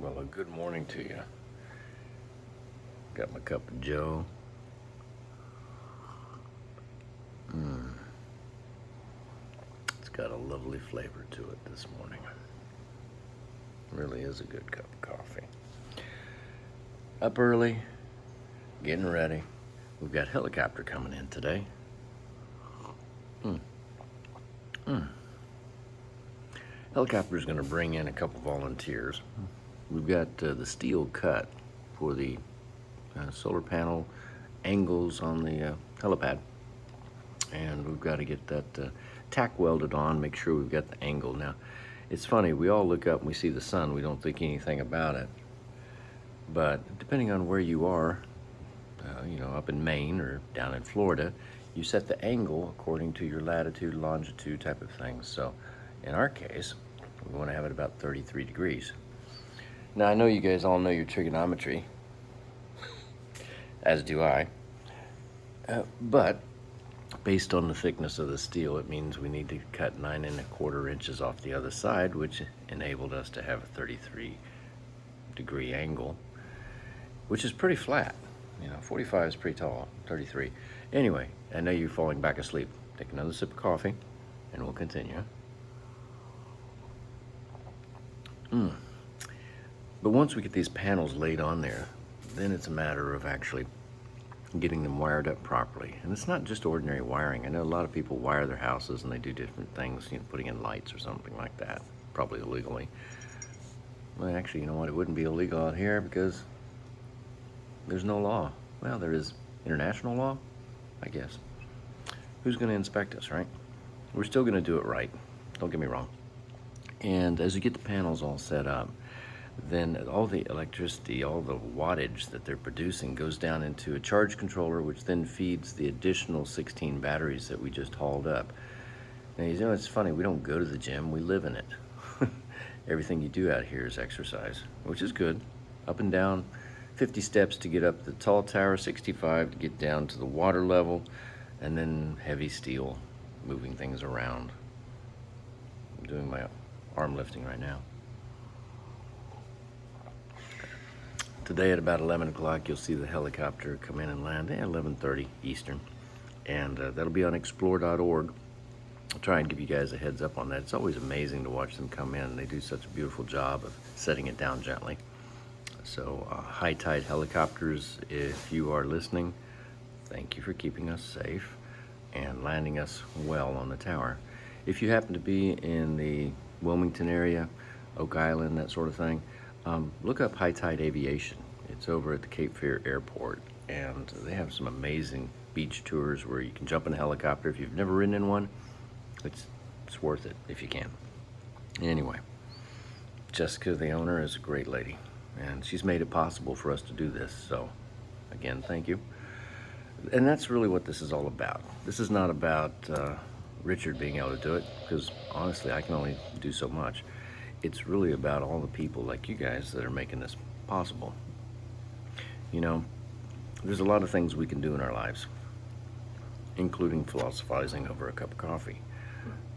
Well, a good morning to you. Got my cup of joe. It's got a lovely flavor to it this morning. Really is a good cup of coffee. Up early, getting ready. We've got helicopter coming in today. Helicopter's going to bring in a couple volunteers. We've got the steel cut for the solar panel angles on the helipad, and we've got to get that tack welded on, make sure we've got the angle. Now, it's funny, we all look up and we see the sun, we don't think anything about it, but depending on where you are, up in Maine or down in Florida, you set the angle according to your latitude, longitude type of thing. So in our case, we want to have it about 33 degrees. Now, I know you guys all know your trigonometry, as do I, but based on the thickness of the steel, it means we need to cut 9 1/4 inches off the other side, which enabled us to have a 33-degree angle, which is pretty flat. 45 is pretty tall, 33. Anyway, I know you're falling back asleep. Take another sip of coffee, and we'll continue. But once we get these panels laid on there, then it's a matter of actually getting them wired up properly. And it's not just ordinary wiring. I know a lot of people wire their houses and they do different things, putting in lights or something like that, probably illegally. Well, actually, you know what? It wouldn't be illegal out here because there's no law. Well, there is international law, I guess. Who's going to inspect us, right? We're still going to do it right. Don't get me wrong. And as you get the panels all set up, then all the electricity, all the wattage that they're producing goes down into a charge controller, which then feeds the additional 16 batteries that we just hauled up. Now, it's funny, we don't go to the gym, we live in it. Everything you do out here is exercise, which is good. Up and down, 50 steps to get up the tall tower, 65 to get down to the water level, and then heavy steel, moving things around. I'm doing my arm lifting right now. Today at about 11 o'clock, you'll see the helicopter come in and land at 11:30 Eastern, and that'll be on explore.org. I'll try and give you guys a heads up on that. It's always amazing to watch them come in. They do such a beautiful job of setting it down gently. So high tide helicopters, if you are listening, thank you for keeping us safe and landing us well on the tower. If you happen to be in the Wilmington area, Oak Island, that sort of thing, look up High Tide Aviation. It's over at the Cape Fear Airport, and they have some amazing beach tours where you can jump in a helicopter. If you've never ridden in one, it's worth it if you can. Anyway, Jessica, the owner, is a great lady, and she's made it possible for us to do this. So, again, thank you. And that's really what this is all about. This is not about Richard being able to do it, because honestly, I can only do so much. It's really about all the people like you guys that are making this possible. There's a lot of things we can do in our lives, including philosophizing over a cup of coffee.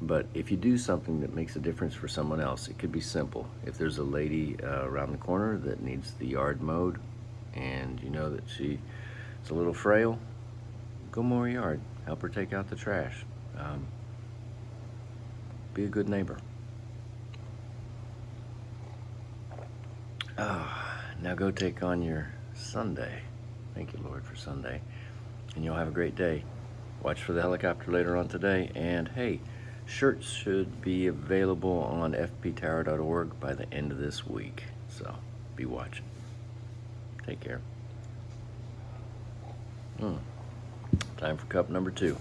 But if you do something that makes a difference for someone else, it could be simple. If there's a lady around the corner that needs the yard mowed, and you know that she's a little frail, go mow her yard. Help her take out the trash. Be a good neighbor. Now go take on your Sunday. Thank you, Lord, for Sunday. And you'll have a great day. Watch for the helicopter later on today. And hey, shirts should be available on fptower.org by the end of this week. So be watching. Take care. Time for cup number 2.